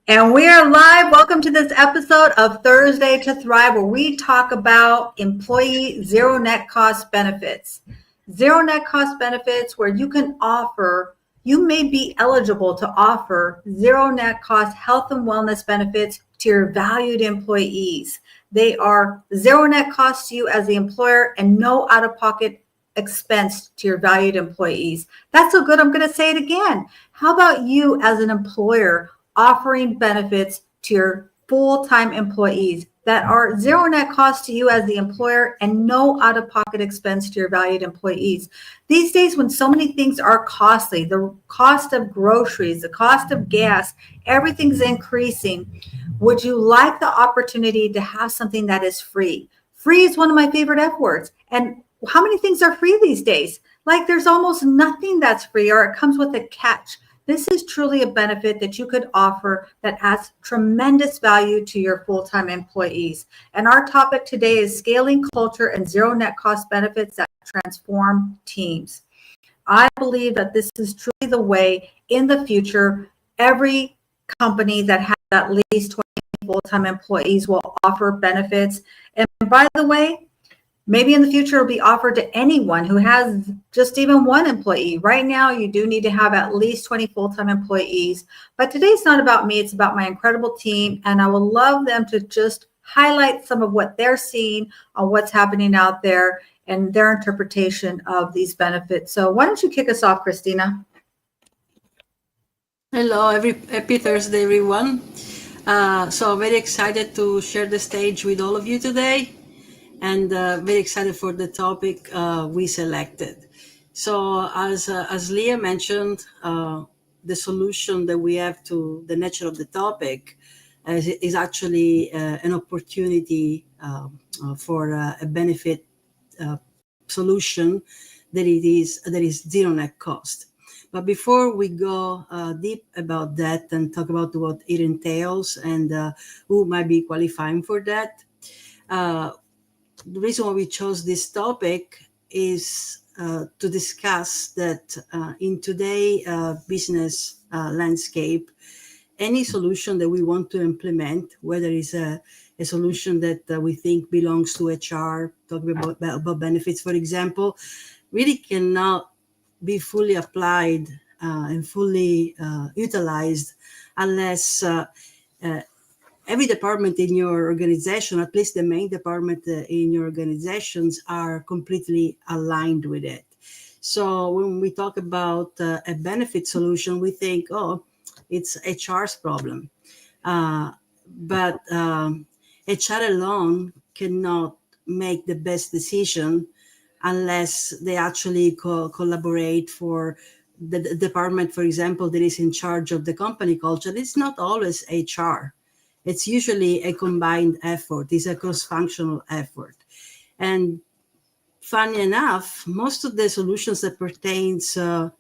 And we are live. Welcome to this episode of Thursday to Thrive, where we talk about employee zero net cost benefits. Zero net cost benefits, where you may be eligible to offer zero net cost health and wellness benefits to your valued employees. They are zero net cost to you as the employer and no out of pocket expense to your valued employees. That's so good. I'm going to say it again. How about you as an employer offering benefits to your full-time employees that are zero net cost to you as the employer and no out-of-pocket expense to your valued employees? These days, when so many things are costly, the cost of groceries, the cost of gas, everything's increasing. Would you like the opportunity to have something that is free? Free is one of my favorite F words. And how many things are free these days? Like there's almost nothing that's free, or it comes with a catch. This is truly a benefit that you could offer that adds tremendous value to your full-time employees. And our topic today is scaling culture and zero net cost benefits that transform teams. I believe that this is truly the way in the future. Every company that has at least 20 full-time employees will offer benefits. And by the way, maybe in the future it'll be offered to anyone who has just even one employee. Right now, you do need to have at least 20 full-time employees. But today's not about me, it's about my incredible team. And I would love them to just highlight some of what they're seeing on what's happening out there and their interpretation of these benefits. So why don't you kick us off, Christina? Hello, happy Thursday, everyone. So very excited to share the stage with all of you today, and very excited for the topic we selected. So as Leah mentioned, the solution that we have to the nature of the topic is actually an opportunity for a benefit solution that is zero net cost. But before we go deep about that and talk about what it entails and who might be qualifying for that, the reason why we chose this topic is to discuss that in today's business landscape, any solution that we want to implement, whether it's a solution that we think belongs to HR, talking about benefits, for example, really cannot be fully applied and fully utilized unless every department in your organization, at least the main department in your organizations, are completely aligned with it. So when we talk about a benefit solution, we think, oh, it's HR's problem. But HR alone cannot make the best decision unless they actually collaborate for the department, for example, that is in charge of the company culture. It's not always HR. It's usually a combined effort. It's a cross-functional effort. And funny enough, most of the solutions that pertains to,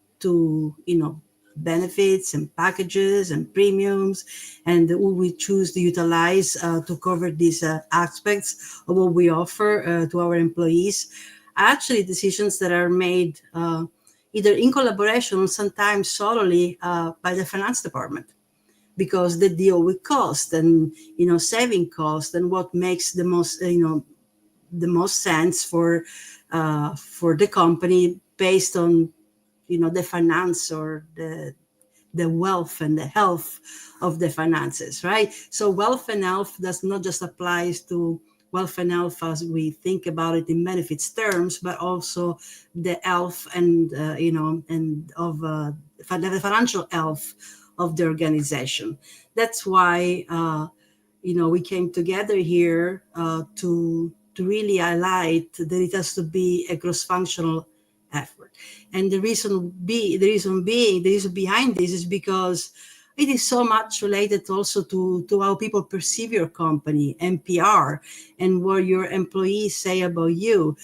benefits and packages and premiums and who we choose to utilize to cover these aspects of what we offer to our employees are actually decisions that are made either in collaboration or sometimes solely by the finance department, because they deal with cost and saving cost and what makes the most sense for the company based on the finance or the wealth and the health of the finances, right? So wealth and health does not just applies to wealth and health as we think about it in benefits terms, but also the health and and of the financial health of the organization. That's why we came together here to really highlight that it has to be a cross-functional effort. And the reason behind this is because it is so much related also to how people perceive your company, NPR, and what your employees say about you.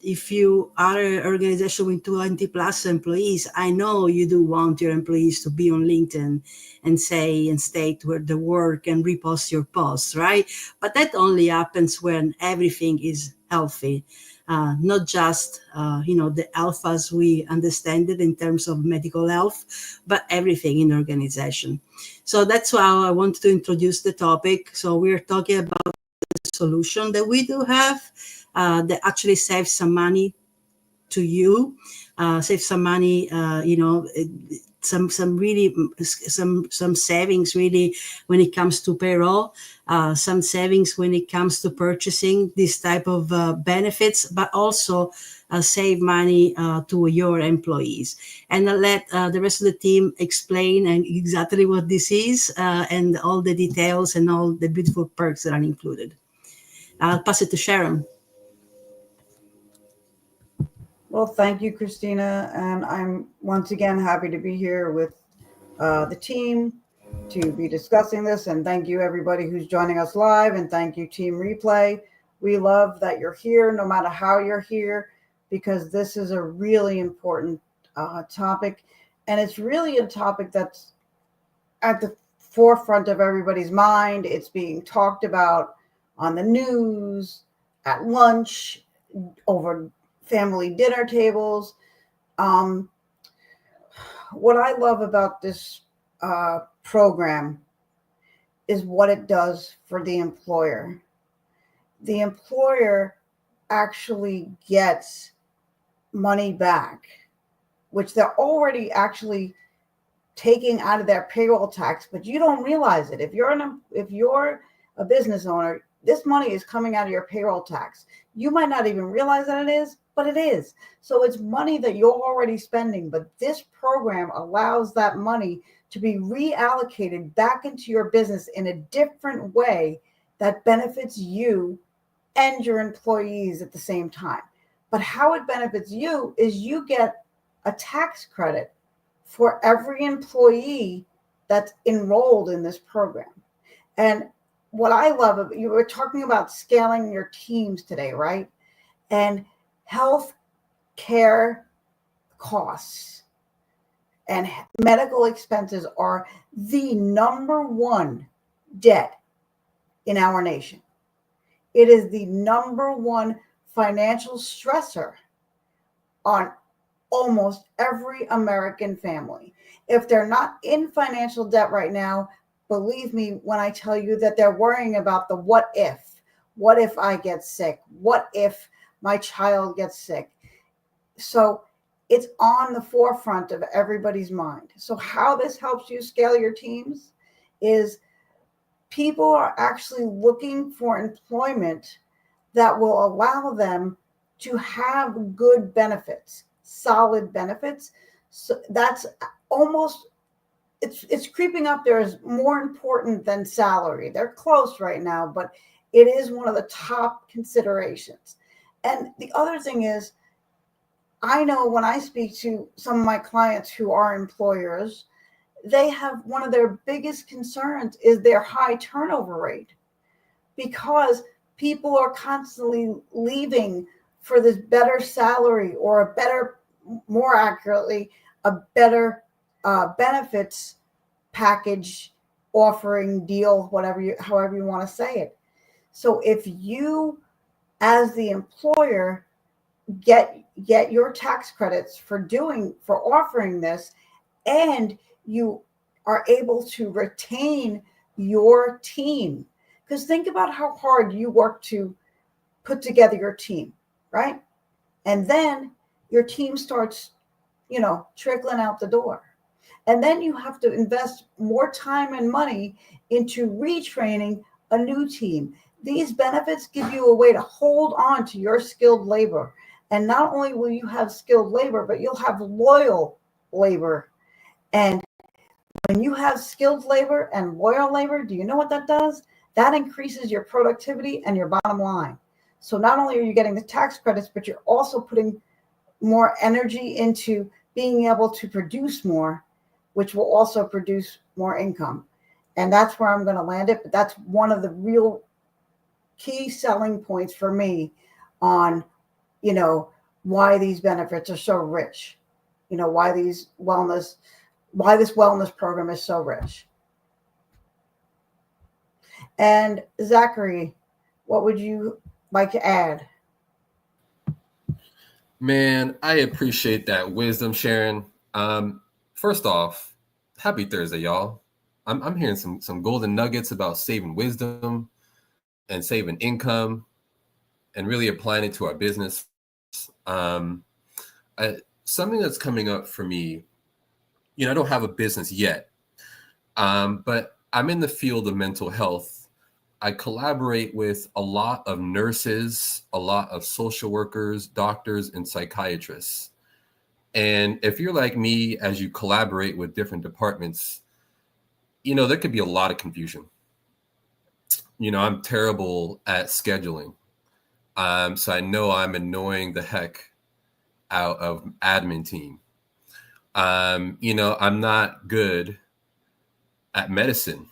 If you are an organization with 20 plus employees, I know you do want your employees to be on LinkedIn and say and state where they work and repost your posts, right? But that only happens when everything is healthy. not just the health as we understand it in terms of medical health, but everything in the organization. So that's how I wanted to introduce the topic. So we're talking about the solution that we do have that actually saves some money to you, save some money, some really some savings really when it comes to payroll, some savings when it comes to purchasing this type of benefits, but also save money to your employees. And I'll let the rest of the team explain and exactly what this is and all the details and all the beautiful perks that are included. I'll pass it to Sharon. Well, thank you, Christina. And I'm once again happy to be here with the team to be discussing this. And thank you, everybody who's joining us live. And thank you, Team Replay. We love that you're here, no matter how you're here, because this is a really important topic. And it's really a topic that's at the forefront of everybody's mind. It's being talked about on the news, at lunch, over family dinner tables. What I love about this program is what it does for the employer. The employer actually gets money back, which they're already actually taking out of their payroll tax, but you don't realize it. If you're a business owner, this money is coming out of your payroll tax. You might not even realize that it is, but it is. So it's money that you're already spending, but this program allows that money to be reallocated back into your business in a different way that benefits you and your employees at the same time. But how it benefits you is you get a tax credit for every employee that's enrolled in this program. And what I love, you were talking about scaling your teams today, right? And health care costs and medical expenses are the number one debt in our nation. It is the number one financial stressor on almost every American family. If they're not in financial debt right now, believe me when I tell you that they're worrying about the what if. What if I get sick? What if my child gets sick? So it's on the forefront of everybody's mind. So how this helps you scale your teams is people are actually looking for employment that will allow them to have good benefits, solid benefits. So that's almost, it's creeping up there as more important than salary. They're close right now, but it is one of the top considerations. And the other thing is, I know when I speak to some of my clients who are employers, they have one of their biggest concerns is their high turnover rate, because people are constantly leaving for this better salary or a better, more accurately, a better benefits package, offering, deal, however you want to say it. So if you, as the employer, get your tax credits for offering this, and you are able to retain your team, because think about how hard you work to put together your team, right? And then your team starts, trickling out the door. And then you have to invest more time and money into retraining a new team. These benefits give you a way to hold on to your skilled labor. And not only will you have skilled labor, but you'll have loyal labor. And when you have skilled labor and loyal labor, do you know what that does? That increases your productivity and your bottom line. So not only are you getting the tax credits, but you're also putting more energy into being able to produce more, which will also produce more income. And that's where I'm going to land it. But that's one of the real key selling points for me on, why these benefits are so rich, why this wellness program is so rich. And Zachary, what would you like to add? Man, I appreciate that wisdom, Sharon. First off, happy Thursday, y'all. I'm hearing some golden nuggets about saving wisdom and saving income and really applying it to our business. Um, Something that's coming up for me, I don't have a business yet, but I'm in the field of mental health. I collaborate with a lot of nurses, a lot of social workers, doctors, and psychiatrists. And if you're like me, as you collaborate with different departments, there could be a lot of confusion. I'm terrible at scheduling. So I know I'm annoying the heck out of admin team. I'm not good at medicine.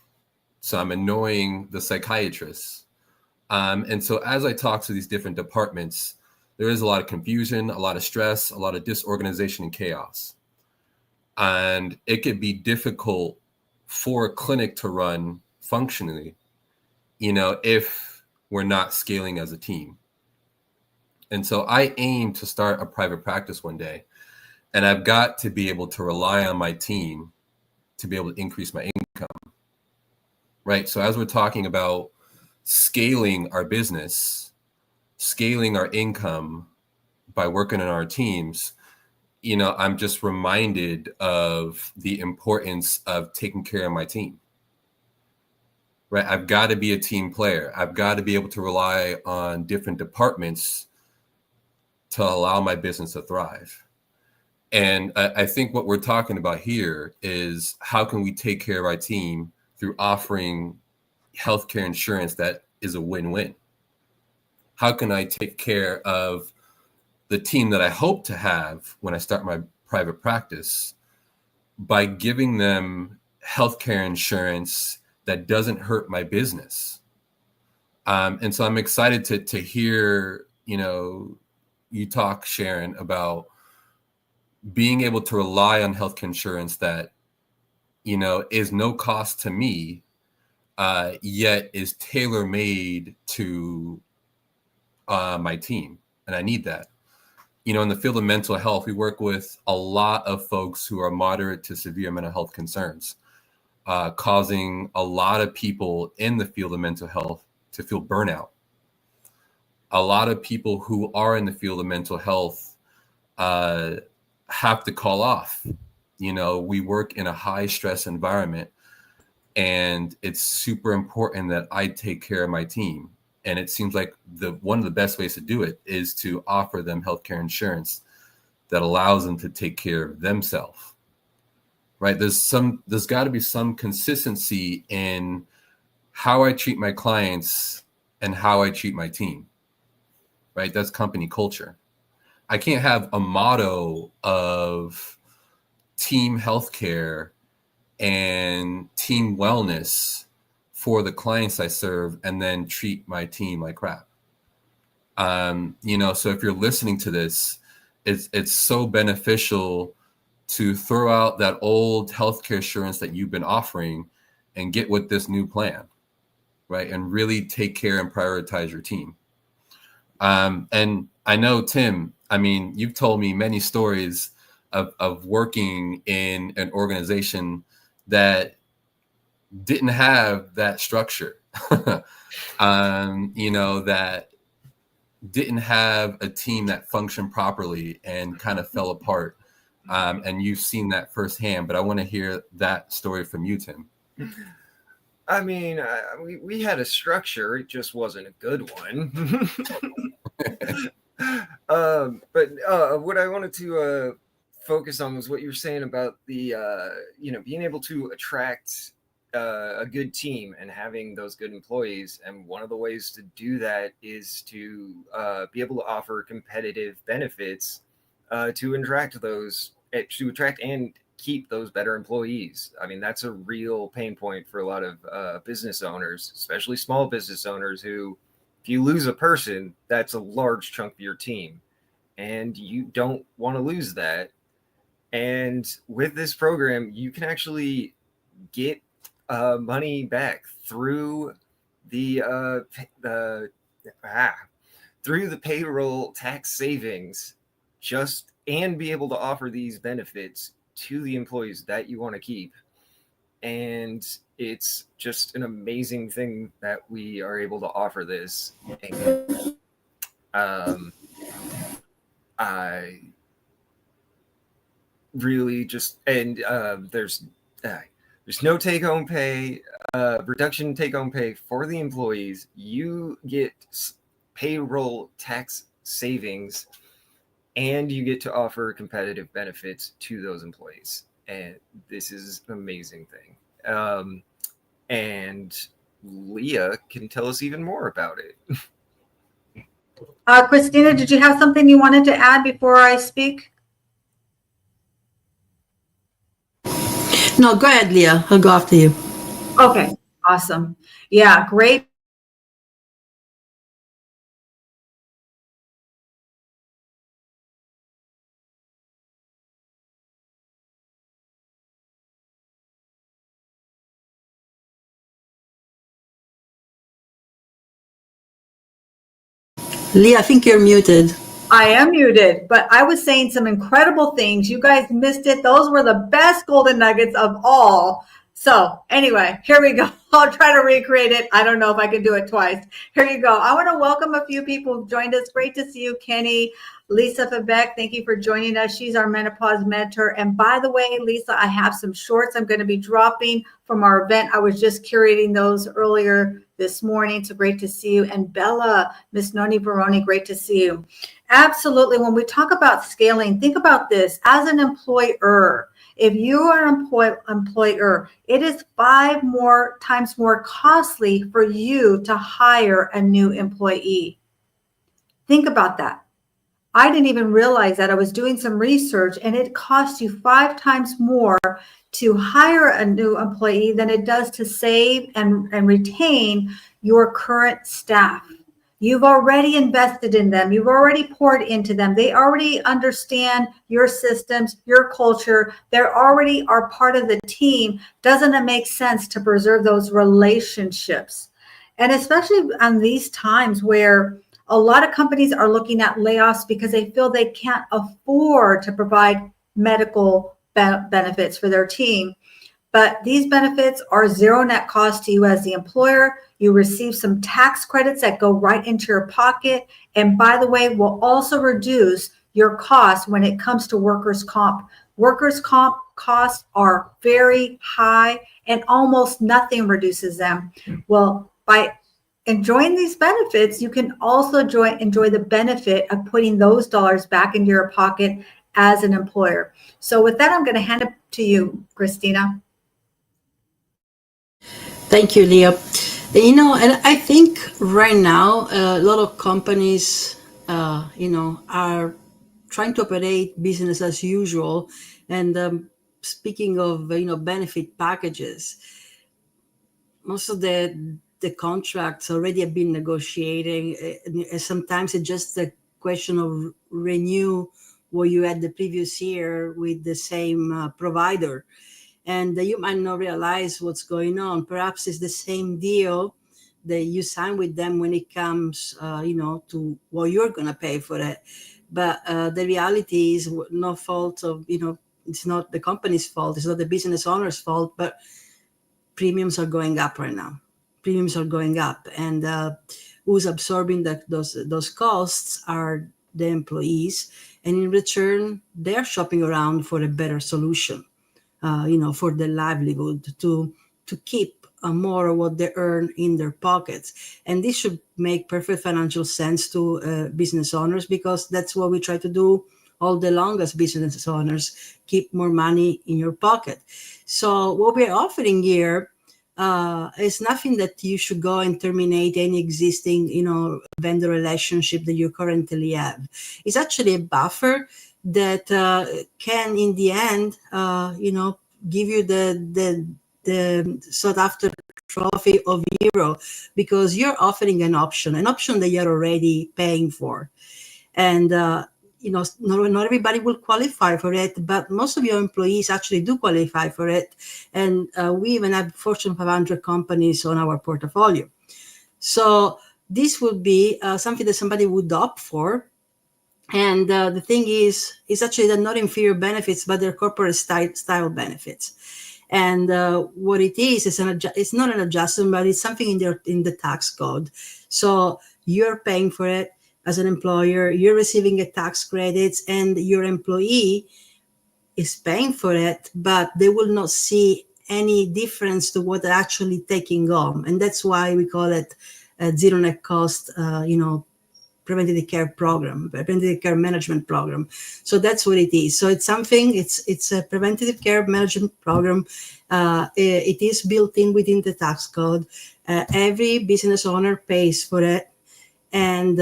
So I'm annoying the psychiatrists. And so as I talk to these different departments, there is a lot of confusion, a lot of stress, a lot of disorganization and chaos. And it could be difficult for a clinic to run functionally, if we're not scaling as a team. And so I aim to start a private practice one day, and I've got to be able to rely on my team to be able to increase my income, right? So as we're talking about scaling our business, scaling our income by working on our teams, I'm just reminded of the importance of taking care of my team, right? I've got to be a team player. I've got to be able to rely on different departments to allow my business to thrive. And I think what we're talking about here is how can we take care of our team through offering healthcare insurance that is a win-win? How can I take care of the team that I hope to have when I start my private practice by giving them healthcare insurance that doesn't hurt my business? And so I'm excited to hear, you talk, Sharon, about being able to rely on healthcare insurance that, is no cost to me, yet is tailor-made to my team. And I need that. In the field of mental health, we work with a lot of folks who are moderate to severe mental health concerns, causing a lot of people in the field of mental health to feel burnout. A lot of people who are in the field of mental health have to call off. We work in a high stress environment, and it's super important that I take care of my team. And it seems like one of the best ways to do it is to offer them healthcare insurance that allows them to take care of themselves. Right? There's got to be some consistency in how I treat my clients and how I treat my team. Right? That's company culture. I can't have a motto of team healthcare and team wellness for the clients I serve and then treat my team like crap. So if you're listening to this, it's so beneficial to throw out that old healthcare insurance that you've been offering and get with this new plan, right? And really take care and prioritize your team. And I know, Tim, you've told me many stories of working in an organization that didn't have that structure, that didn't have a team that functioned properly and kind of fell apart. And you've seen that firsthand, but I want to hear that story from you, Tim. We had a structure. It just wasn't a good one. But what I wanted to focus on was what you were saying about the, being able to attract a good team and having those good employees. And one of the ways to do that is to be able to offer competitive benefits to attract and keep those better employees. That's a real pain point for a lot of business owners, especially small business owners who, if you lose a person, that's a large chunk of your team, and you don't want to lose that. And with this program, you can actually get money back through the payroll tax savings just and be able to offer these benefits to the employees that you want to keep. And it's just an amazing thing that we are able to offer this. And, I really just, and there's no take-home pay, reduction in take-home pay for the employees. You get payroll tax savings, and you get to offer competitive benefits to those employees. And this is an amazing thing. And Leah can tell us even more about it. Christina, did you have something you wanted to add before I speak? No, go ahead, Leah. I'll go after you. Okay, awesome. Yeah, great. Leah, I think you're muted. I am muted, but I was saying some incredible things. You guys missed it. Those were the best golden nuggets of all. So anyway, here we go. I'll try to recreate it. I don't know if I can do it twice. Here you go. I want to welcome a few people who've joined us. Great to see you, Kenny. Lisa Febeck, thank you for joining us. She's our menopause mentor. And by the way, Lisa, I have some shorts I'm going to be dropping from our event. I was just curating those earlier this morning. So great to see you. And Bella, Miss Noni Baroni, great to see you. Absolutely. When we talk about scaling, think about this. As an employer, if you are an employer, it is 5 more times more costly for you to hire a new employee. Think about that. I didn't even realize that. I was doing some research, and it costs you 5 times more to hire a new employee than it does to save and retain your current staff. You've already invested in them. You've already poured into them. They already understand your systems, your culture. They already are part of the team. Doesn't it make sense to preserve those relationships? And especially on these times where a lot of companies are looking at layoffs because they feel they can't afford to provide medical benefits for their team. But these benefits are zero net cost to you as the employer. You receive some tax credits that go right into your pocket. And by the way, will also reduce your costs when it comes to workers' comp. Workers' comp costs are very high, and almost nothing reduces them. Well, by enjoying these benefits, you can also enjoy the benefit of putting those dollars back into your pocket as an employer. So with that, I'm going to hand it to you, Christina. Thank you, Leah. You know, and I think right now a lot of companies, are trying to operate business as usual. And speaking of, benefit packages, most of the contracts already have been negotiating. Sometimes it's just a question of renew what you had the previous year with the same provider. And you might not realize what's going on. Perhaps it's the same deal that you sign with them when it comes, to what you're going to pay for it. But the reality is no fault of, it's not the company's fault. It's not the business owner's fault, but premiums are going up right now. Premiums are going up. And who's absorbing those costs are the employees. And in return, they're shopping around for a better solution. For their livelihood, to keep more of what they earn in their pockets. And this should make perfect financial sense to business owners, because that's what we try to do all day long as business owners, keep more money in your pocket. So what we're offering here is nothing that you should go and terminate any existing, vendor relationship that you currently have. It's actually a buffer that can, in the end, give you the sought after trophy of hero, because you're offering an option that you're already paying for. And, not everybody will qualify for it, but most of your employees actually do qualify for it. And we even have Fortune 500 companies on our portfolio. So this would be something that somebody would opt for. And the thing is, it's actually they're not inferior benefits, but they're corporate style benefits. And what it is it's not an adjustment, but it's something in the tax code. So you're paying for it as an employer, you're receiving a tax credits, and your employee is paying for it, but they will not see any difference to what they're actually taking home. And that's why we call it a zero net cost, preventative care program, preventative care management program. So that's what it is. So it's something, it's a preventative care management program. It is built in within the tax code. Every business owner pays for it. And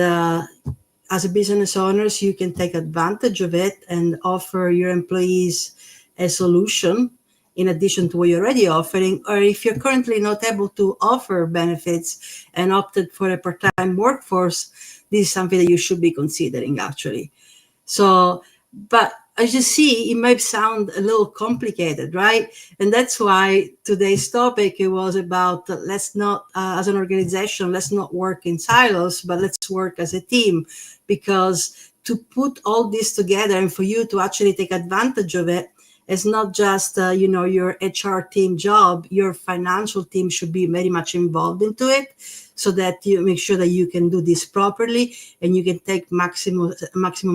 as a business owners, you can take advantage of it and offer your employees a solution in addition to what you're already offering. Or if you're currently not able to offer benefits and opted for a part-time workforce, this is something that you should be considering, actually. So, but as you see, it might sound a little complicated, right? And that's why today's topic, it was about let's not, as an organization, let's not work in silos, but let's work as a team. Because to put all this together and for you to actually take advantage of it, it's not just your HR team job. Your financial team should be very much involved into it, so that you make sure that you can do this properly and you can take maximum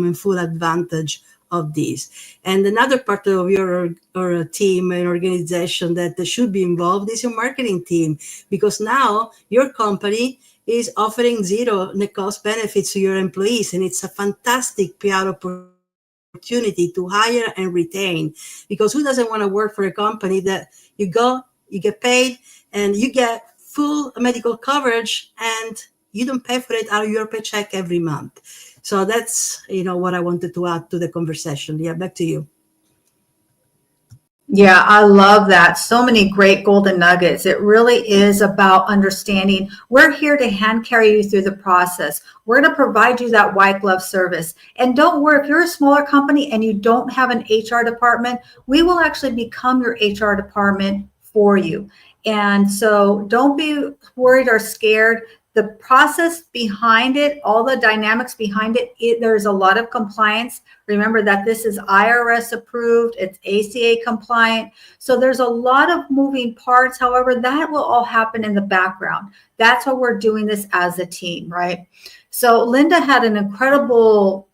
and full advantage of this. And another part of your or team and organization that should be involved is your marketing team, because now your company is offering zero net cost benefits to your employees, and it's a fantastic PR opportunity to hire and retain. Because who doesn't want to work for a company that you go, you get paid, and you get full medical coverage, and you don't pay for it out of your paycheck every month? So that's what I wanted to add to the conversation. Yeah, back to you. Yeah, I love that. So many great golden nuggets. It really is about understanding we're here to hand carry you through the process. We're going to provide you that white glove service. And don't worry, if you're a smaller company and you don't have an HR department, we will actually become your HR department for you. And so don't be worried or scared. The process behind it, all the dynamics behind it, there's a lot of compliance. Remember that this is IRS approved, it's ACA compliant. So there's a lot of moving parts. However, that will all happen in the background. That's why we're doing this as a team, right? So Linda had an incredible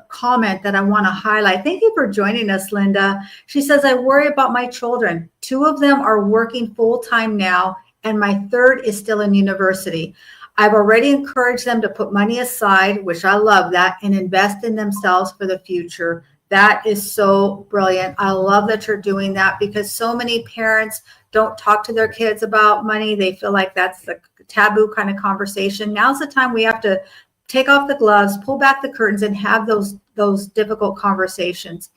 comment that I want to highlight. Thank you for joining us, Linda. She says, I worry about my children. 2 of them are working full-time now, and my 3rd is still in university. I've already encouraged them to put money aside, which I love that, and invest in themselves for the future. That is so brilliant. I love that you're doing that, because so many parents don't talk to their kids about money. They feel like that's the taboo kind of conversation. Now's the time we have to take off the gloves, pull back the curtains, and have those difficult conversations.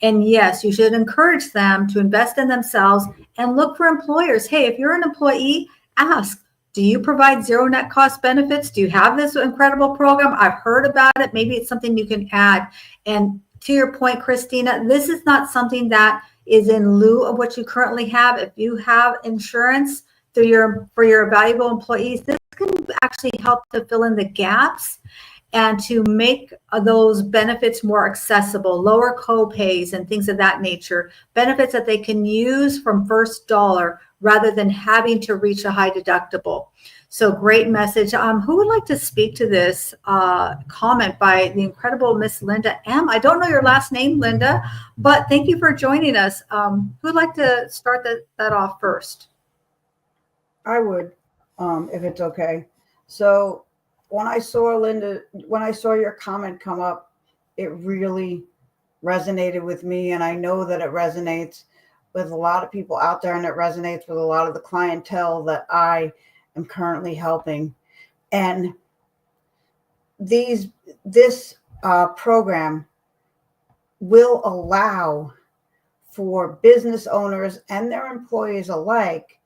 And yes, you should encourage them to invest in themselves and look for employers. Hey, if you're an employee, ask, do you provide zero net cost benefits? Do you have this incredible program? I've heard about it. Maybe it's something you can add. And to your point, Christina, this is not something that is in lieu of what you currently have. If you have insurance for your valuable employees, this can actually help to fill in the gaps and to make those benefits more accessible, lower co-pays and things of that nature, benefits that they can use from first dollar rather than having to reach a high deductible. So great message. Who would like to speak to this comment by the incredible Miss Linda M? I don't know your last name, Linda, but thank you for joining us. Who would like to start that off first? I would, if it's okay. So when I saw your comment come up, it really resonated with me. And I know that it resonates with a lot of people out there, and it resonates with a lot of the clientele that I am currently helping. And this program will allow for business owners and their employees alike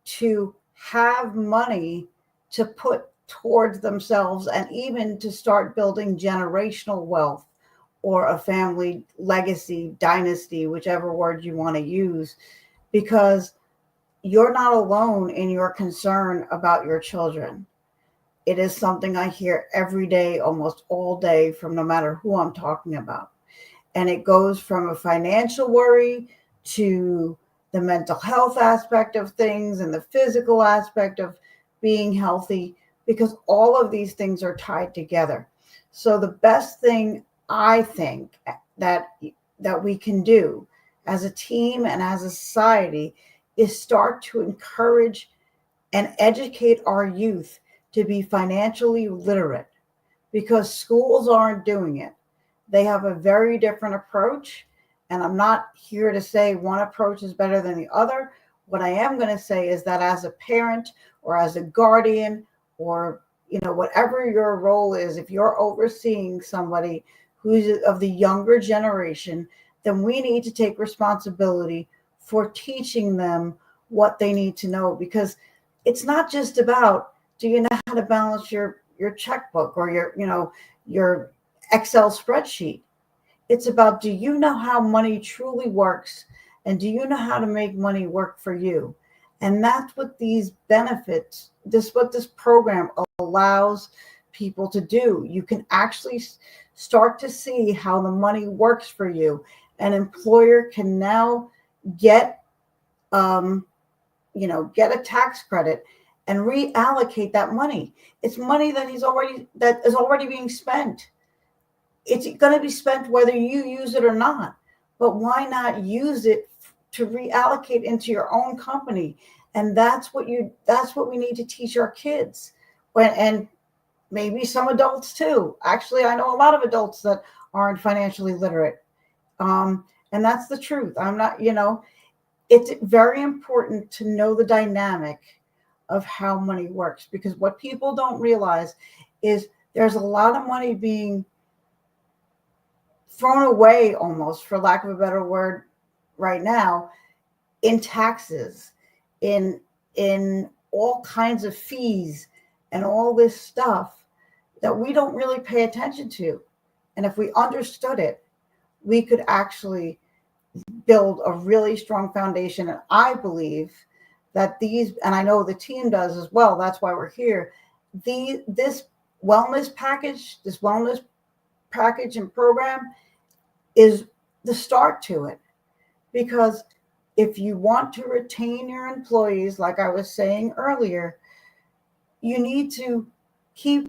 to have money to put towards themselves, and even to start building generational wealth or a family legacy, dynasty, whichever word you want to use, because you're not alone in your concern about your children. It is something I hear every day, almost all day, from no matter who I'm talking about. And it goes from a financial worry to the mental health aspect of things and the physical aspect of being healthy, because all of these things are tied together. So the best thing I think that we can do as a team and as a society is start to encourage and educate our youth to be financially literate, because schools aren't doing it. They have a very different approach. And I'm not here to say one approach is better than the other. What I am going to say is that as a parent or as a guardian, or whatever your role is, if you're overseeing somebody who's of the younger generation, then we need to take responsibility for teaching them what they need to know. Because it's not just about, do you know how to balance your checkbook or your Excel spreadsheet? It's about, do you know how money truly works, and do you know how to make money work for you? And that's what these benefits, what this program allows people to do. You can actually start to see how the money works for you. An employer can now get get a tax credit and reallocate that money. It's money that is already being spent. It's going to be spent whether you use it or not. But why not use it to reallocate into your own company? And that's what we need to teach our kids. And maybe some adults too. Actually, I know a lot of adults that aren't financially literate. And that's the truth. I'm not, it's very important to know the dynamic of how money works, because what people don't realize is there's a lot of money being thrown away, almost, for lack of a better word, right now, in taxes, in all kinds of fees and all this stuff that we don't really pay attention to. And if we understood it, we could actually build a really strong foundation. And I believe that and I know the team does as well, that's why we're here, this wellness package and program is the start to it. Because if you want to retain your employees, like I was saying earlier, you need to keep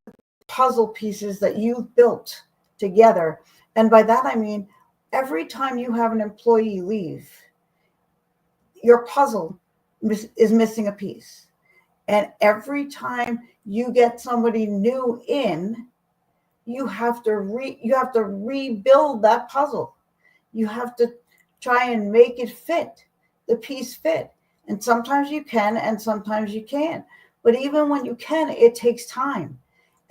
the puzzle pieces that you've built together. And by that, I mean, every time you have an employee leave, your puzzle is missing a piece. And every time you get somebody new in, you have to rebuild that puzzle. You have to try and make it fit, the piece fit. And sometimes you can, and sometimes you can't. But even when you can, it takes time.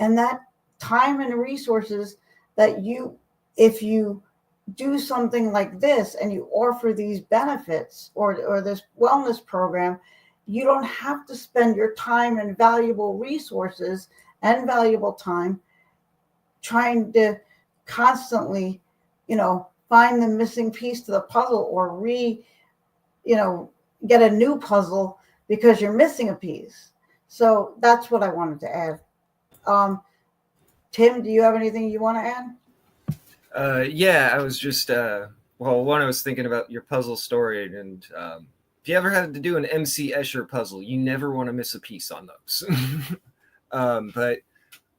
And that time and resources that if you do something like this and you offer these benefits or this wellness program, you don't have to spend your time and valuable resources and valuable time trying to constantly, find the missing piece to the puzzle, or get a new puzzle because you're missing a piece. So that's what I wanted to add. Tim, do you have anything you want to add? Yeah, I was just one, I was thinking about your puzzle story, and if you ever had to do an MC Escher puzzle, you never want to miss a piece on those. But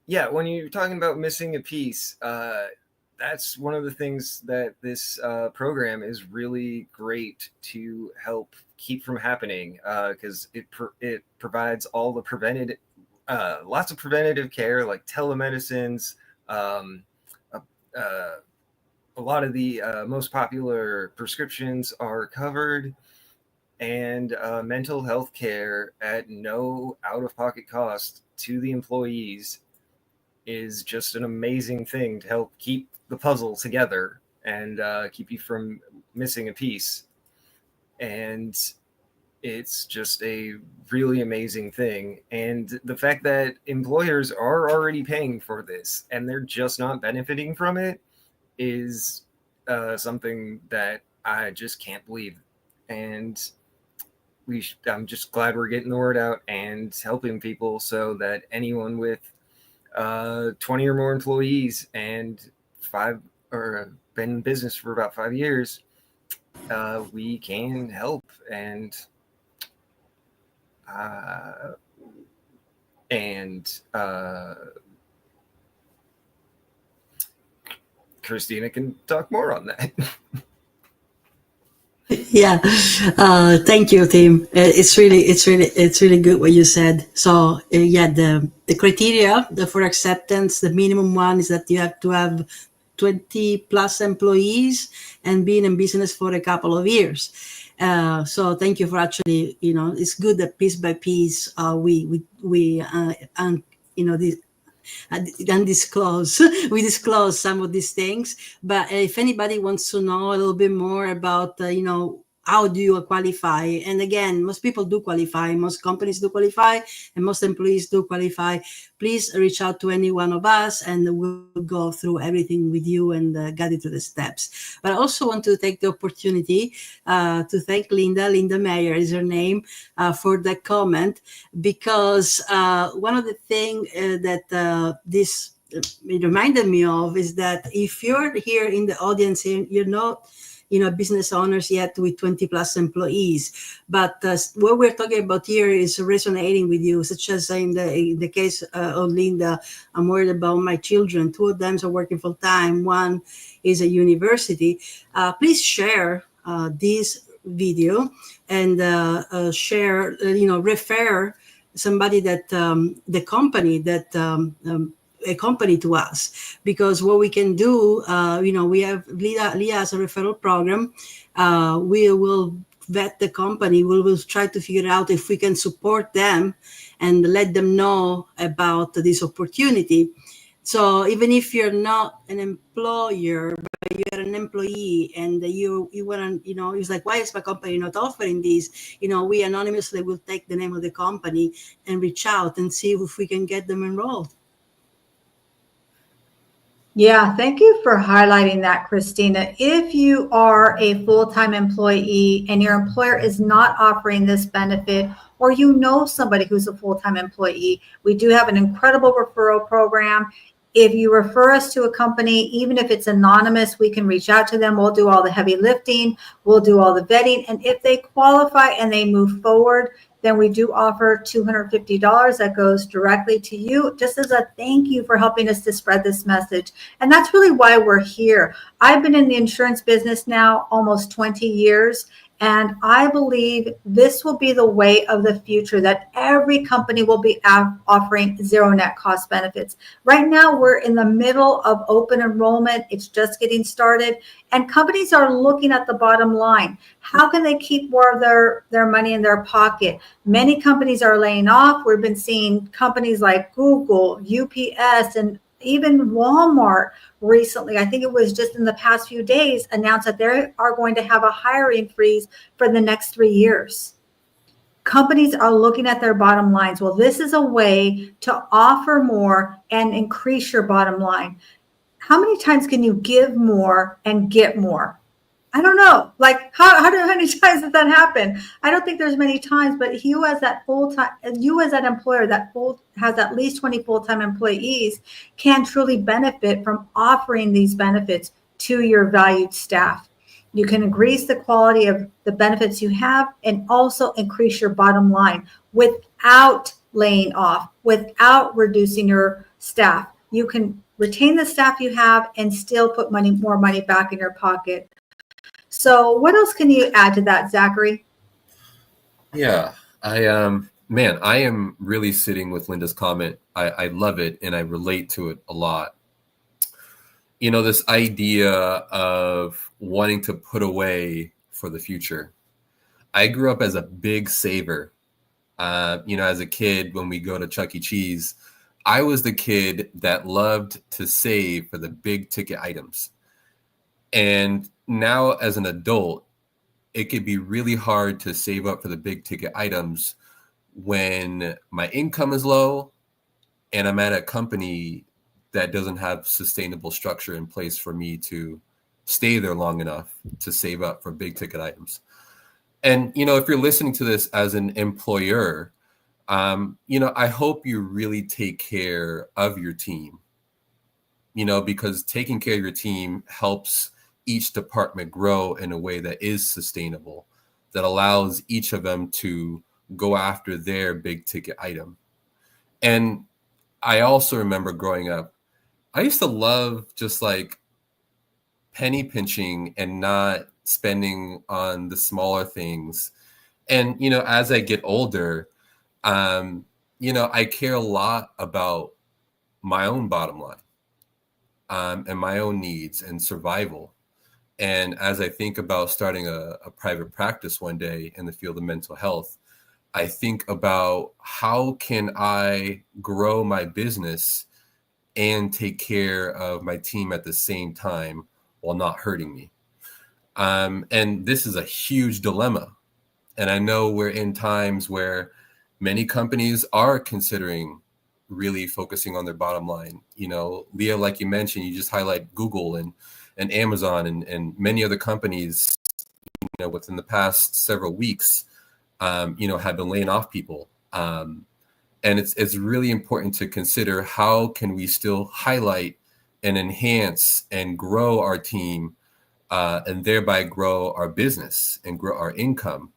yeah, when you're talking about missing a piece, that's one of the things that this program is really great to help keep from happening, because it provides all the lots of preventative care, like telemedicines. A lot of the most popular prescriptions are covered, and mental health care at no out-of-pocket cost to the employees is just an amazing thing to help keep the puzzle together and keep you from missing a piece. And it's just a really amazing thing. And the fact that employers are already paying for this and they're just not benefiting from it is something that I just can't believe. And I'm just glad we're getting the word out and helping people so that anyone with 20 or more employees and been in business for about 5 years, we can help. And Christina can talk more on that. Yeah, thank you, Tim. It's really good what you said. So yeah, the criteria for acceptance, the minimum one is that you have to have 20 plus employees and been in business for a couple of years. So thank you for actually, it's good that piece by piece this undisclosed. We disclose some of these things, but if anybody wants to know a little bit more about, how do you qualify? And again, most people do qualify, most companies do qualify, and most employees do qualify. Please reach out to any one of us, and we'll go through everything with you and guide you through the steps. But I also want to take the opportunity to thank Linda Mayer is her name, for that comment, because one of the things that this it reminded me of is that if you're here in the audience, you're not business owners yet with 20 plus employees, but what we're talking about here is resonating with you, such as in the case of Linda. I'm worried about my children. 2 of them are working full time, 1 is a university. Please share this video and share, refer somebody that the company that a company to us, because what we can do, we have Leah has a referral program. We will vet the company. We will try to figure out if we can support them and let them know about this opportunity. So even if you're not an employer, but you're an employee and you want to, it's like, why is my company not offering this? We anonymously will take the name of the company and reach out and see if we can get them enrolled. Yeah, thank you for highlighting that, Christina. If you are a full-time employee and your employer is not offering this benefit, or you know somebody who's a full-time employee, we do have an incredible referral program. If you refer us to a company, even if it's anonymous, we can reach out to them. We'll do all the heavy lifting. We'll do all the vetting. And if they qualify and they move forward, then we do offer $250 that goes directly to you, just as a thank you for helping us to spread this message. And that's really why we're here. I've been in the insurance business now almost 20 years. And I believe this will be the way of the future, that every company will be offering zero net cost benefits. Right now, we're in the middle of open enrollment. It's just getting started. And companies are looking at the bottom line. How can they keep more of their money in their pocket? Many companies are laying off. We've been seeing companies like Google, UPS, and even Walmart recently, I think it was just in the past few days, announced that they are going to have a hiring freeze for the next 3 years. Companies are looking at their bottom lines. Well, this is a way to offer more and increase your bottom line. How many times can you give more and get more? I don't know. Like, how many times does that happen? I don't think there's many times, but you as that full-time, you as that employer that has at least 20 full-time employees can truly benefit from offering these benefits to your valued staff. You can increase the quality of the benefits you have and also increase your bottom line without laying off, without reducing your staff. You can retain the staff you have and still put more money back in your pocket. So what else can you add to that, Zachary? Yeah, I am really sitting with Linda's comment. I love it and I relate to it a lot. This idea of wanting to put away for the future. I grew up as a big saver. As a kid, when we go to Chuck E. Cheese, I was the kid that loved to save for the big ticket items. And now as an adult, it could be really hard to save up for the big ticket items when my income is low and I'm at a company that doesn't have sustainable structure in place for me to stay there long enough to save up for big ticket items. And, if you're listening to this as an employer, I hope you really take care of your team, because taking care of your team helps each department grow in a way that is sustainable, that allows each of them to go after their big ticket item. And I also remember growing up, I used to love just like penny pinching and not spending on the smaller things. And, as I get older, I care a lot about my own bottom line, and my own needs and survival. And as I think about starting a private practice one day in the field of mental health, I think about how can I grow my business and take care of my team at the same time while not hurting me. And this is a huge dilemma. And I know we're in times where many companies are considering really focusing on their bottom line. Leah, like you mentioned, you just highlight Google and Amazon and many other companies, within the past several weeks, have been laying off people. And it's really important to consider how can we still highlight and enhance and grow our team, and thereby grow our business and grow our income.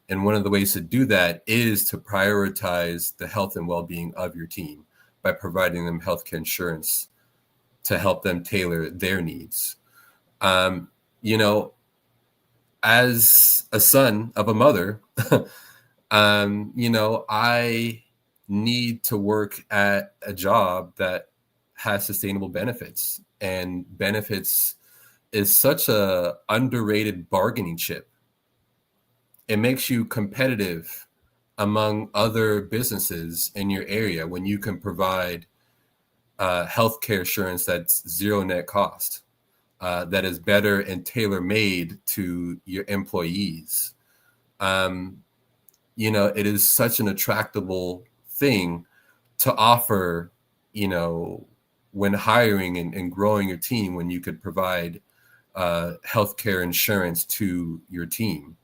And one of the ways to do that is to prioritize the health and well-being of your team by providing them healthcare insurance to help them tailor their needs. As a son of a mother, I need to work at a job that has sustainable benefits, and benefits is such a underrated bargaining chip. It makes you competitive among other businesses in your area when you can provide healthcare insurance that's zero net cost, that is better and tailor-made to your employees. It is such an attractable thing to offer, when hiring and growing your team, when you could provide healthcare insurance to your team.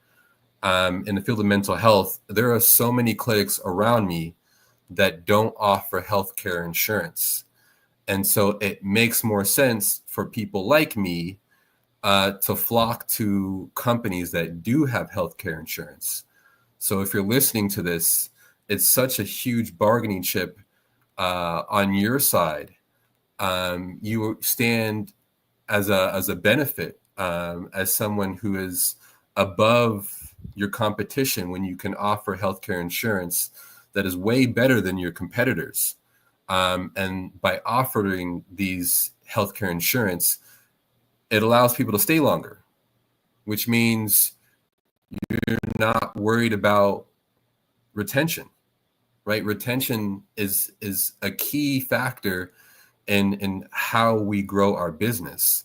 In the field of mental health, there are so many clinics around me that don't offer healthcare insurance. And so it makes more sense for people like me to flock to companies that do have healthcare insurance. So if you're listening to this, it's such a huge bargaining chip on your side. You stand as a benefit, as someone who is above your competition when you can offer healthcare insurance that is way better than your competitors. And by offering these healthcare insurance, it allows people to stay longer, which means you're not worried about retention, right? Retention is a key factor in how we grow our business.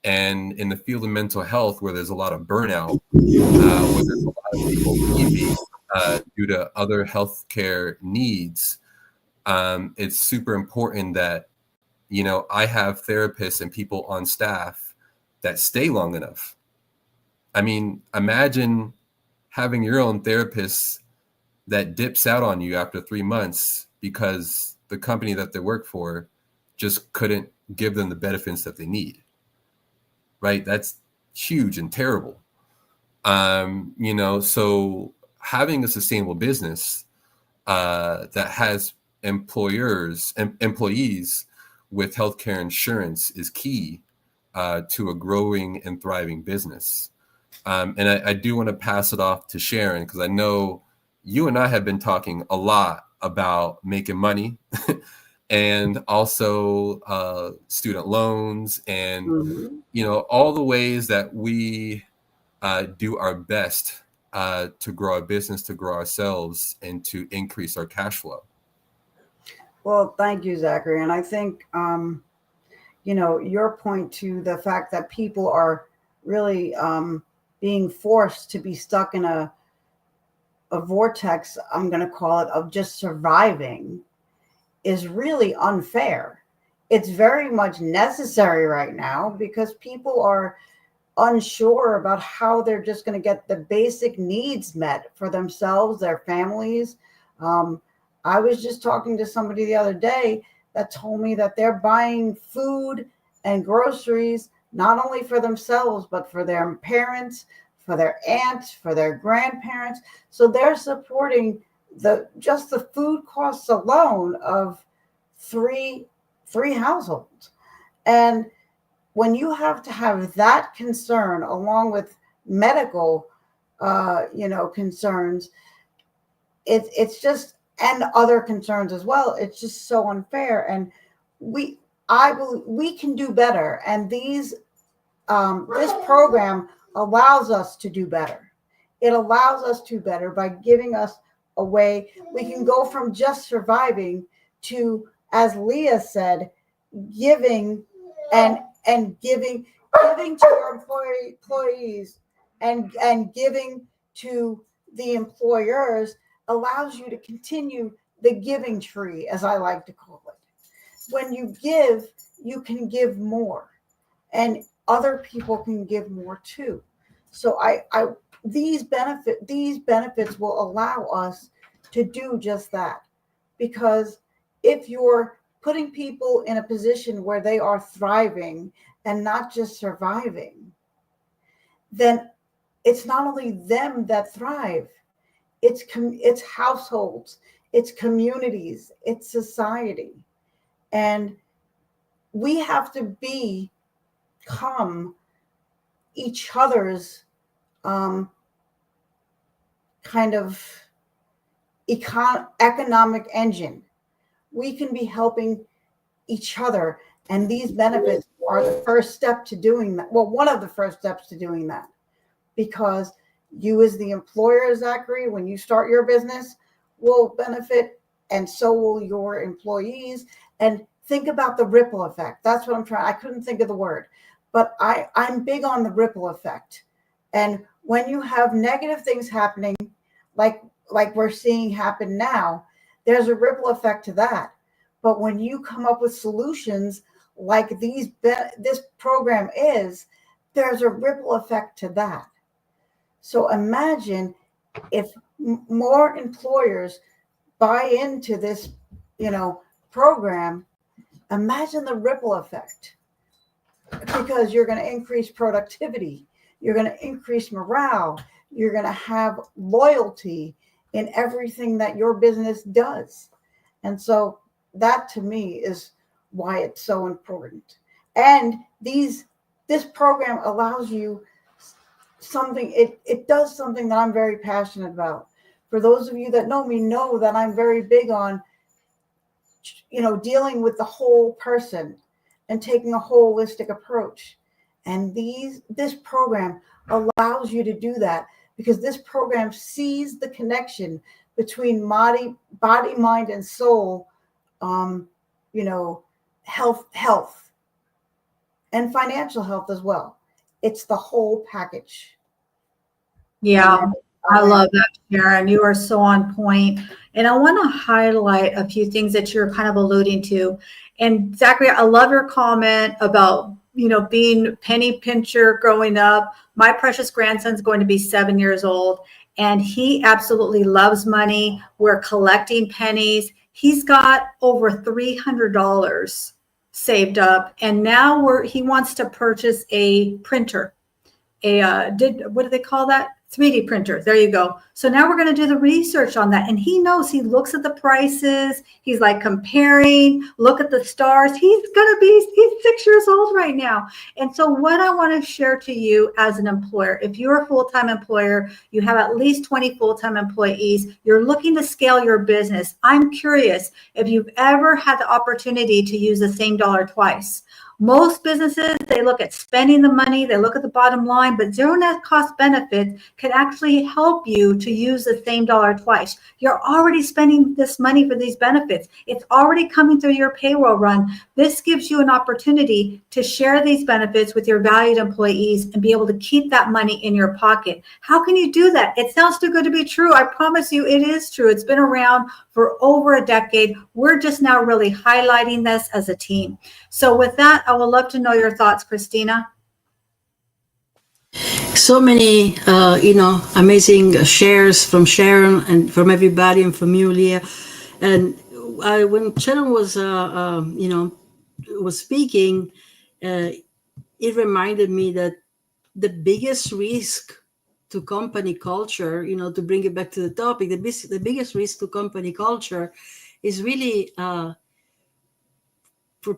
And in the field of mental health, where there's a lot of burnout, where there's a lot of people leaving due to other healthcare needs, it's super important that, I have therapists and people on staff that stay long enough. I mean, imagine having your own therapist that dips out on you after 3 months because the company that they work for just couldn't give them the benefits that they need. Right? That's huge and terrible. So having a sustainable business that has employees with healthcare insurance is key to a growing and thriving business. And I do want to pass it off to Sharon, because I know you and I have been talking a lot about making money and also student loans and, all the ways that we do our best to grow our business, to grow ourselves, and to increase our cash flow. Well, thank you, Zachary. And I think, your point to the fact that people are really being forced to be stuck in a vortex, I'm going to call it, of just surviving, is really unfair. It's very much necessary right now because people are unsure about how they're just going to get the basic needs met for themselves, their families. I was just talking to somebody the other day that told me that they're buying food and groceries, not only for themselves, but for their parents, for their aunts, for their grandparents. So they're supporting just the food costs alone of three households. And when you have to have that concern along with medical, concerns, it's just, and other concerns as well, it's just so unfair. And I believe we can do better. And this program allows us to do better. It allows us to better by giving us a way we can go from just surviving to, as Leah said, giving and giving to our employees and giving to the employers allows you to continue the giving tree, as I like to call it. When you give, you can give more, and other people can give more too. So these benefits will allow us to do just that, because if you're putting people in a position where they are thriving and not just surviving, then it's not only them that thrive, it's households, it's communities, it's society. And we have to become each other's kind of economic engine. We can be helping each other, and these benefits are the first step to doing that. Well, one of the first steps to doing that, because you as the employer, Zachary, when you start your business, will benefit, and so will your employees. And think about the ripple effect. That's what I'm trying. I couldn't think of the word, but I'm big on the ripple effect. And when you have negative things happening, like we're seeing happen now, there's a ripple effect to that. But when you come up with solutions like this program is, there's a ripple effect to that. So imagine if more employers buy into this, program, imagine the ripple effect, because you're going to increase productivity. You're going to increase morale. You're going to have loyalty in everything that your business does. And so that to me is why it's so important. And this program allows you something, it does something that I'm very passionate about. For those of you that know me know that I'm very big on, dealing with the whole person and taking a holistic approach. And this program allows you to do that, because this program sees the connection between body, mind, and soul, health and financial health as well. It's the whole package. Yeah, I love that, Sharon. You are so on point. And I want to highlight a few things that you're kind of alluding to. And Zachary, I love your comment about, being penny pincher growing up. My precious grandson's going to be 7 years old, and he absolutely loves money. We're collecting pennies. He's got over $300 saved up, and now he wants to purchase a printer. What do they call that? 3D printer. There you go. So now we're going to do the research on that. And he knows, he looks at the prices. He's like comparing, look at the stars. He's 6 years old right now. And so what I want to share to you as an employer, if you're a full-time employer, you have at least 20 full-time employees, you're looking to scale your business. I'm curious if you've ever had the opportunity to use the same dollar twice. Most businesses, they look at spending the money, they look at the bottom line, but zero net cost benefits can actually help you to use the same dollar twice. You're already spending this money for these benefits. It's already coming through your payroll run. This gives you an opportunity to share these benefits with your valued employees and be able to keep that money in your pocket. How can you do that? It sounds too good to be true. I promise you it is true. It's been around for over a decade. We're just now really highlighting this as a team. So with that, I would love to know your thoughts, Christina. So many, amazing shares from Sharon and from everybody and from you, Leah. And when Sharon was speaking, uh, it reminded me that the biggest risk to company culture, to bring it back to the topic, the biggest risk to company culture is really for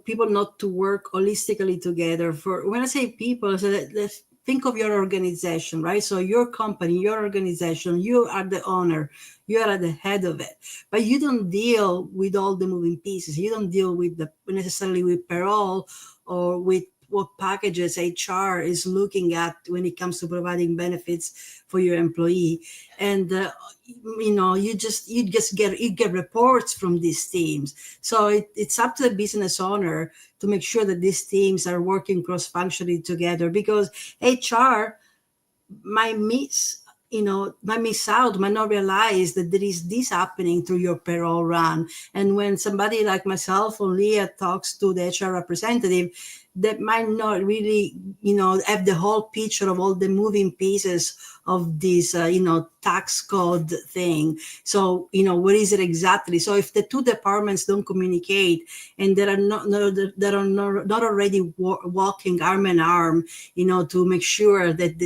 people not to work holistically together. For when I say people, so let's think of your organization, right? So your company, your organization, you are the owner, you are at the head of it, but you don't deal with all the moving pieces. You don't deal with necessarily with payroll or with what packages HR is looking at when it comes to providing benefits for your employee. And you get reports from these teams. So it's up to the business owner to make sure that these teams are working cross-functionally together, because HR might miss out, might not realize that there is this happening through your payroll run. And when somebody like myself or Leah talks to the HR representative, that might not really, have the whole picture of all the moving pieces of this, tax code thing. So, what is it exactly? So if the two departments don't communicate and they are not already walking arm in arm, to make sure that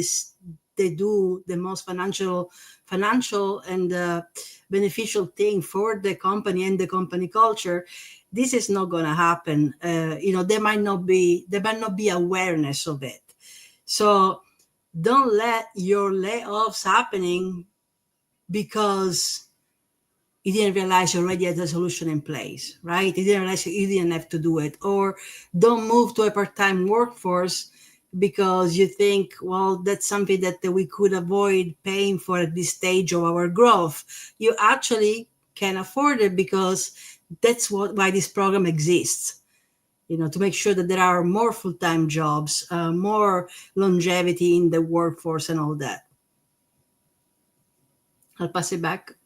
they do the most financial and beneficial thing for the company and the company culture, this is not going to happen. There might not be awareness of it. So don't let your layoffs happening because you didn't realize you already had a solution in place, right? You didn't realize you didn't have to do it. Or don't move to a part-time workforce because you think, well, that's something that we could avoid paying for at this stage of our growth. You actually can afford it because that's why this program exists, to make sure that there are more full-time jobs, more longevity in the workforce and all that. I'll pass it back.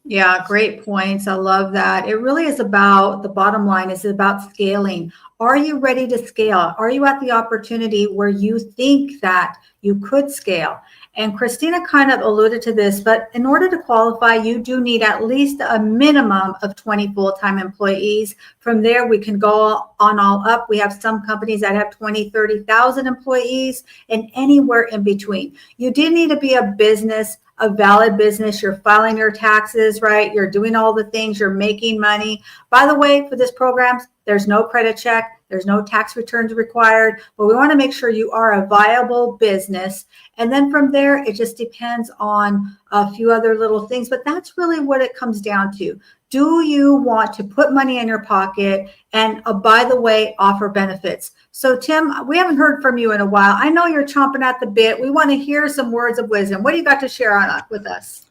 Yeah, great points. I love that. It really is about the bottom line is about scaling. Are you ready to scale? Are you at the opportunity where you think that you could scale? And Christina kind of alluded to this, but in order to qualify, you do need at least a minimum of 20 full-time employees. From there, we can go on all up. We have some companies that have 20, 30,000 employees and anywhere in between. You do need to be a business, a valid business. You're filing your taxes, right? You're doing all the things, you're making money. By the way, for this program, there's no credit check. There's no tax returns required, but we want to make sure you are a viable business. And then from there, it just depends on a few other little things, but that's really what it comes down to. Do you want to put money in your pocket and, by the way, offer benefits? So, Tim, we haven't heard from you in a while. I know you're chomping at the bit. We want to hear some words of wisdom. What do you got to share with us?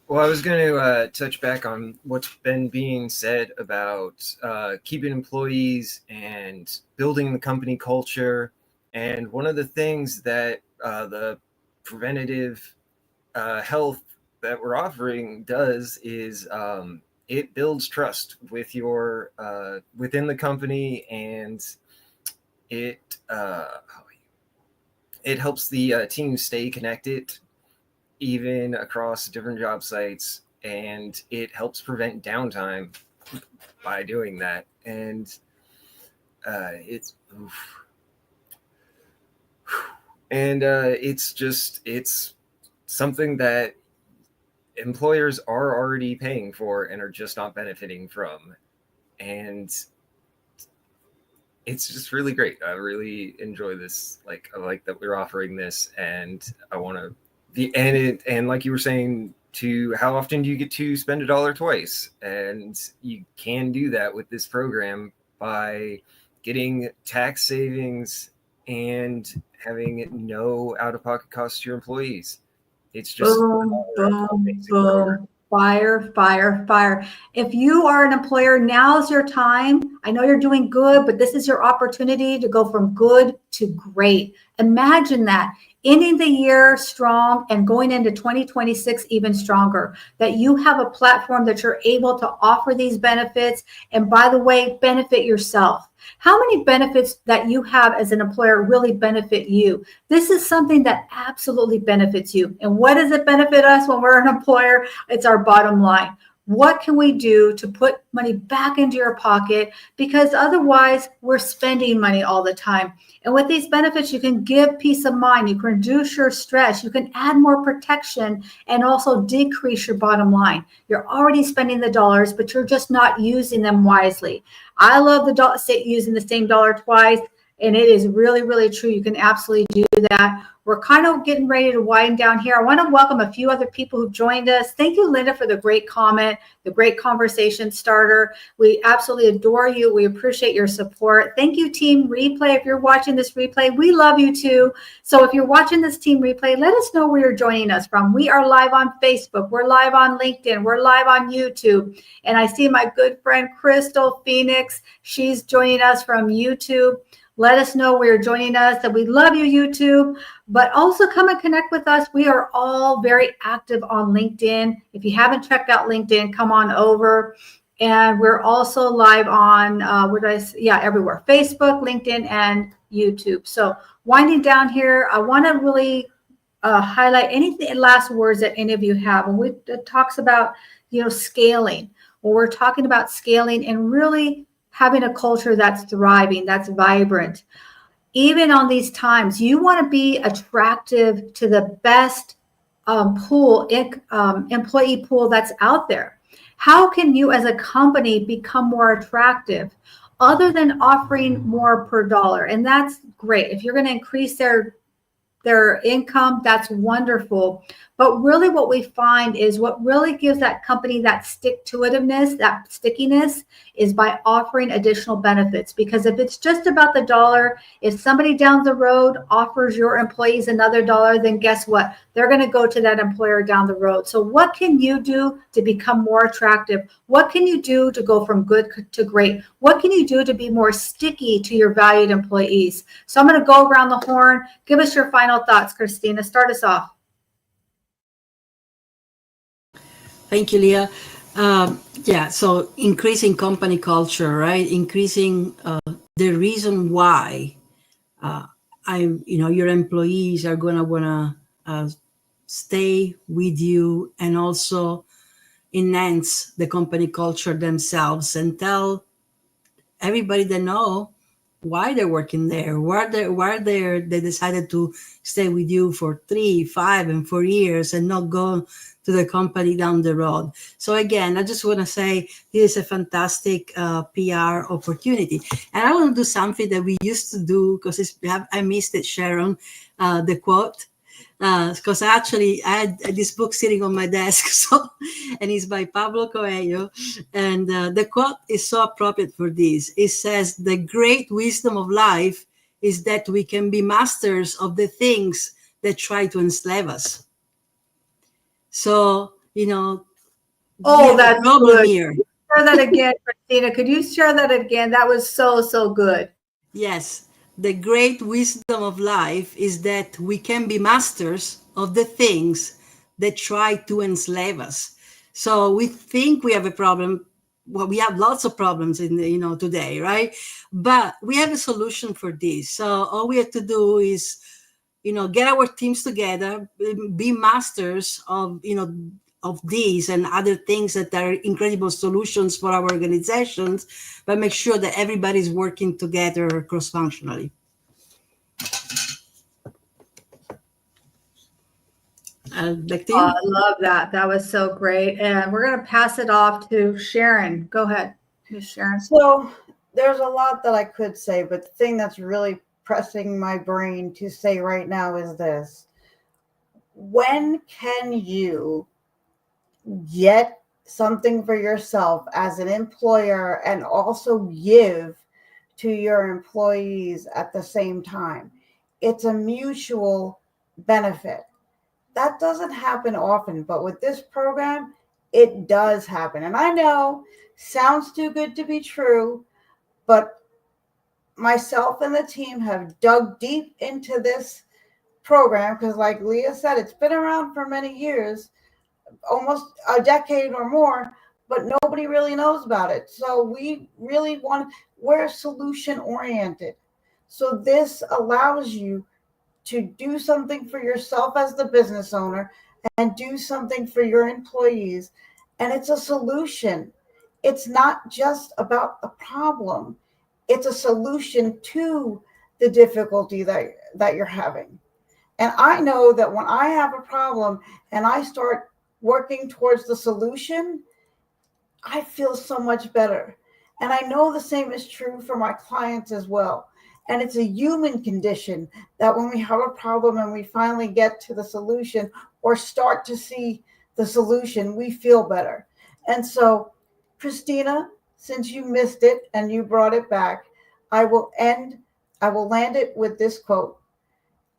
Well, I was going to touch back on what's been being said about keeping employees and building the company culture. And one of the things that the preventative health that we're offering does is it builds trust with your within the company, and it helps the team stay connected even across different job sites, and it helps prevent downtime by doing that. And it's something that employers are already paying for and are just not benefiting from. And it's just really great. I really enjoy this. I like that we're offering this, and I want to and like you were saying, to how often do you get to spend $1 twice? And you can do that with this program by getting tax savings and having no out-of-pocket costs to your employees. It's just boom, boom. Fire, fire, fire. If you are an employer, now's your time. I know you're doing good, but this is your opportunity to go from good to great. Imagine that, ending the year strong and going into 2026 even stronger, that you have a platform that you're able to offer these benefits. And by the way, benefit yourself. How many benefits that you have as an employer really benefit you? This is something that absolutely benefits you. And what does it benefit us when we're an employer? It's our bottom line. What can we do to put money back into your pocket? Because otherwise, we're spending money all the time. And with these benefits, you can give peace of mind. You can reduce your stress. You can add more protection and also decrease your bottom line. You're already spending the dollars, but you're just not using them wisely. I love using the same dollar twice. And it is really, really true. You can absolutely do that. We're kind of getting ready to wind down here. I want to welcome a few other people who've joined us. Thank you, Linda, for the great comment, the great conversation starter. We absolutely adore you. We appreciate your support. Thank you, Team Replay. If you're watching this replay, we love you too. So if you're watching this Team Replay, let us know where you're joining us from. We are live on Facebook. We're live on LinkedIn. We're live on YouTube. And I see my good friend, Crystal Phoenix. She's joining us from YouTube. Let us know where you're joining us, that we love you, YouTube, but also come and connect with us. We are all very active on LinkedIn. If you haven't checked out LinkedIn, come on over. And we're also live on, everywhere, Facebook, LinkedIn, and YouTube. So winding down here, I want to really highlight anything, last words that any of you have. And it talks about, scaling. Well, we're talking about scaling and really having a culture that's thriving, that's vibrant. Even on these times, you want to be attractive to the best employee pool that's out there. How can you as a company become more attractive other than offering more per dollar? And that's great. If you're going to increase their income, that's wonderful. But really what we find is what really gives that company that stick-to-itiveness, that stickiness, is by offering additional benefits. Because if it's just about the dollar, if somebody down the road offers your employees another dollar, then guess what? They're going to go to that employer down the road. So what can you do to become more attractive? What can you do to go from good to great? What can you do to be more sticky to your valued employees? So I'm going to go around the horn. Give us your final thoughts, Christina. Start us off. Thank you, Leah. So increasing company culture, right? Increasing the reason why your employees are gonna wanna stay with you, and also enhance the company culture themselves, and tell everybody they know why they're working there, why they decided to stay with you for 3, 5, and 4 years and not go to the company down the road. So again, I just want to say this is a fantastic PR opportunity. And I want to do something that we used to do, because I missed it, Sharon, the quote. Because I had this book sitting on my desk, and it's by Pablo Coelho, and the quote is so appropriate for this. It says, "The great wisdom of life is that we can be masters of the things that try to enslave us." So, that's good. Here. Share that again, Christina. Could you share that again? That was so good. Yes. The great wisdom of life is that we can be masters of the things that try to enslave us. So we think we have a problem. Well, we have lots of problems today, right? But we have a solution for this. So all we have to do is, get our teams together, be masters of these and other things that are incredible solutions for our organizations, but make sure that everybody's working together cross-functionally. Back to you. I love that. That was so great. And we're going to pass it off to Sharon. Go ahead, Ms. Sharon. So there's a lot that I could say, but the thing that's really pressing my brain to say right now is this. When can you get something for yourself as an employer and also give to your employees at the same time? It's a mutual benefit. That doesn't happen often, but with this program, it does happen. And I know, sounds too good to be true, but myself and the team have dug deep into this program because, like Leah said, it's been around for many years, almost a decade or more, but nobody really knows about it. So we really we're solution oriented. So this allows you to do something for yourself as the business owner and do something for your employees. And it's a solution. It's not just about a problem. It's a solution to the difficulty that you're having. And I know that when I have a problem and I start working towards the solution, I feel so much better. And I know the same is true for my clients as well. And it's a human condition that when we have a problem and we finally get to the solution or start to see the solution, we feel better. And so, Christina, since you missed it and you brought it back, I will land it with this quote.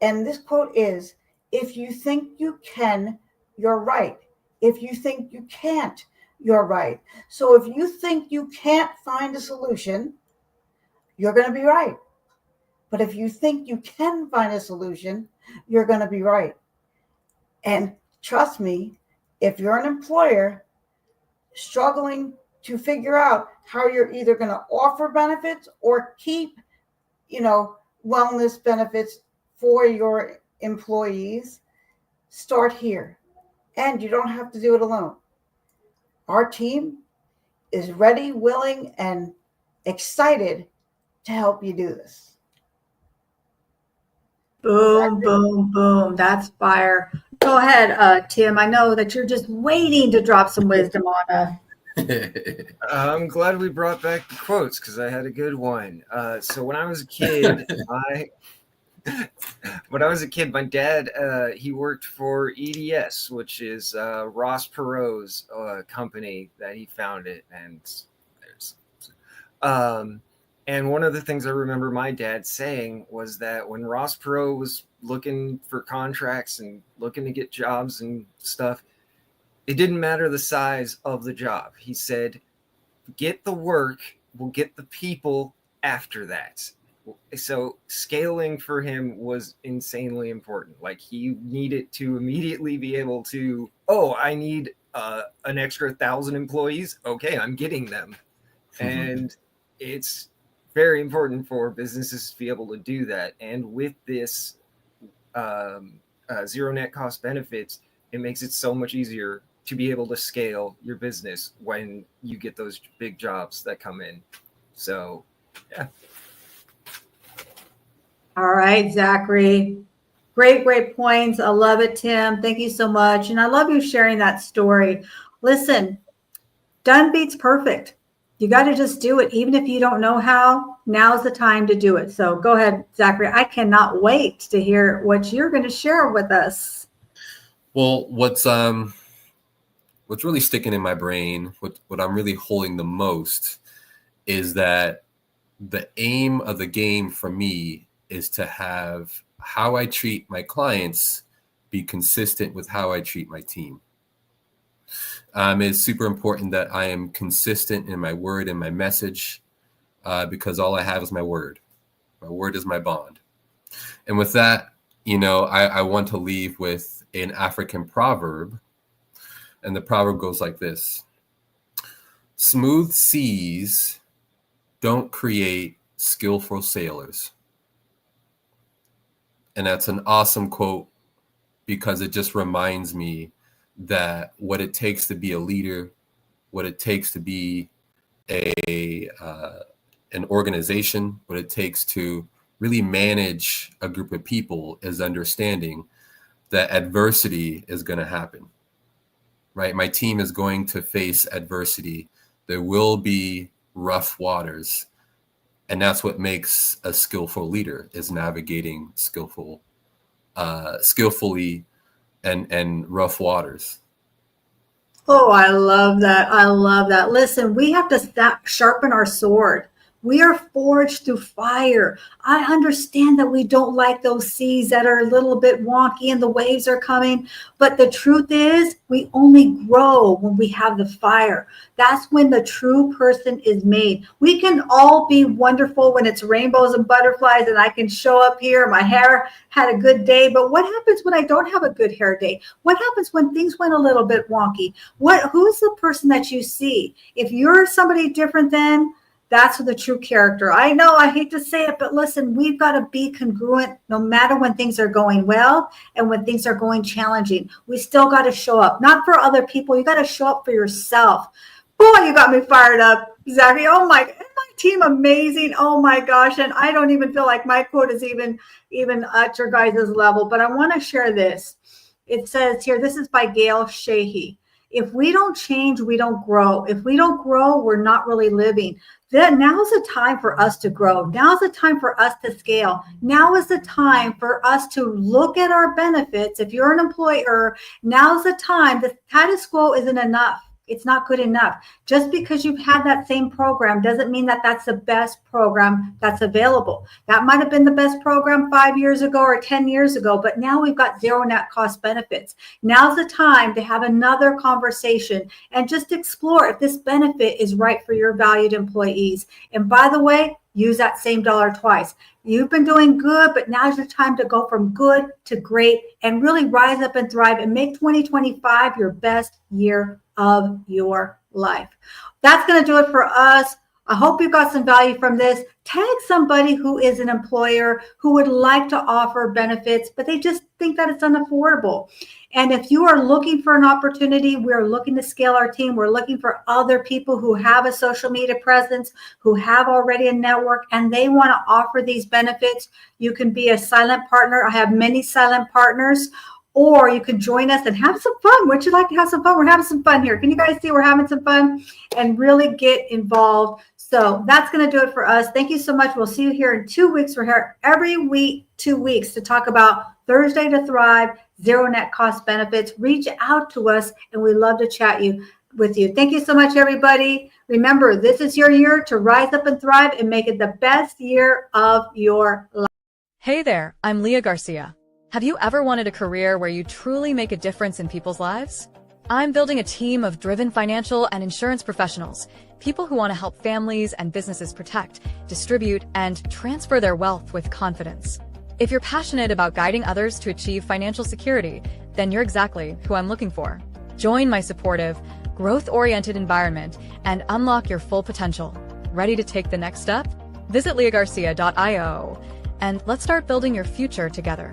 And this quote is, if you think you can, you're right. If you think you can't, you're right. So if you think you can't find a solution, you're going to be right. But if you think you can find a solution, you're going to be right. And trust me, if you're an employer struggling to figure out how you're either going to offer benefits or keep, wellness benefits for your employees, start here. And you don't have to do it alone. Our team is ready, willing, and excited to help you do this. Boom, boom, boom. That's fire. Go ahead, Tim. I know that you're just waiting to drop some wisdom on us. I'm glad we brought back the quotes because I had a good one. So when I was a kid, my dad, he worked for EDS, which is Ross Perot's company that he founded. And one of the things I remember my dad saying was that when Ross Perot was looking for contracts and looking to get jobs and stuff, it didn't matter the size of the job. He said, get the work, we'll get the people after that. So scaling for him was insanely important. Like he needed to immediately be able to, I need an extra 1,000 employees. Okay, I'm getting them. And it's very important for businesses to be able to do that. And with this zero net cost benefits, it makes it so much easier to be able to scale your business when you get those big jobs that come in. So, yeah. All right, Zachary. Great points. I love it, Tim. Thank you so much. And I love you sharing that story. Listen, done beats perfect. You got to just do it. Even if you don't know how, now's the time to do it. So go ahead, Zachary. I cannot wait to hear what you're going to share with us. Well, what's really sticking in my brain, what I'm really holding the most is that the aim of the game for me is to have how I treat my clients be consistent with how I treat my team. It's super important that I am consistent in my word and my message because all I have is my word. My word is my bond. And with that, I want to leave with an African proverb. And the proverb goes like this: smooth seas don't create skillful sailors. And that's an awesome quote because it just reminds me that what it takes to be a leader, what it takes to be an organization, what it takes to really manage a group of people is understanding that adversity is going to happen, right? My team is going to face adversity. There will be rough waters. And that's what makes a skillful leader, is navigating skillfully and rough waters. Oh, I love that. I love that. Listen, we have to sharpen our sword. We are forged through fire. I understand that we don't like those seas that are a little bit wonky and the waves are coming, but the truth is we only grow when we have the fire. That's when the true person is made. We can all be wonderful when it's rainbows and butterflies and I can show up here, my hair had a good day, but what happens when I don't have a good hair day? What happens when things went a little bit wonky? Who's the person that you see? If you're somebody different than, that's the true character. I know, I hate to say it, but listen, we've got to be congruent no matter when things are going well and when things are going challenging. We still got to show up, not for other people. You got to show up for yourself. Boy, you got me fired up, Zachary. Oh my, isn't my team amazing? Oh my gosh. And I don't even feel like my quote is even at your guys' level, but I want to share this. It says here, this is by Gail Sheehy. If we don't change, we don't grow. If we don't grow, we're not really living. Then now's the time for us to grow. Now's the time for us to scale. Now is the time for us to look at our benefits. If you're an employer, now's the time. The status quo isn't enough. It's not good enough. Just because you've had that same program doesn't mean that that's the best program that's available. That might have been the best program 5 years ago or 10 years ago, but now we've got zero net cost benefits. Now's the time to have another conversation and just explore if this benefit is right for your valued employees. And by the way, use that same dollar twice. You've been doing good, but now's the time to go from good to great and really rise up and thrive and make 2025 your best year of your life. That's going to do it for us. I hope you got some value from this. Tag somebody who is an employer who would like to offer benefits, but they just think that it's unaffordable. And if you are looking for an opportunity, we're looking to scale our team. We're looking for other people who have a social media presence, who have already a network, and they want to offer these benefits. You can be a silent partner. I have many silent partners. Or you can join us and have some fun. Would you like to have some fun? We're having some fun here. Can you guys see we're having some fun and really get involved? So that's going to do it for us. Thank you so much. We'll see you here in 2 weeks. We're here every week, 2 weeks, to talk about Thursday to Thrive, zero net cost benefits. Reach out to us, and we love to chat with you. Thank you so much, everybody. Remember, this is your year to rise up and thrive and make it the best year of your life. Hey there, I'm Leah Garcia. Have you ever wanted a career where you truly make a difference in people's lives? I'm building a team of driven financial and insurance professionals, people who want to help families and businesses protect, distribute, and transfer their wealth with confidence. If you're passionate about guiding others to achieve financial security, then you're exactly who I'm looking for. Join my supportive, growth-oriented environment and unlock your full potential. Ready to take the next step? Visit leahgarcia.io and let's start building your future together.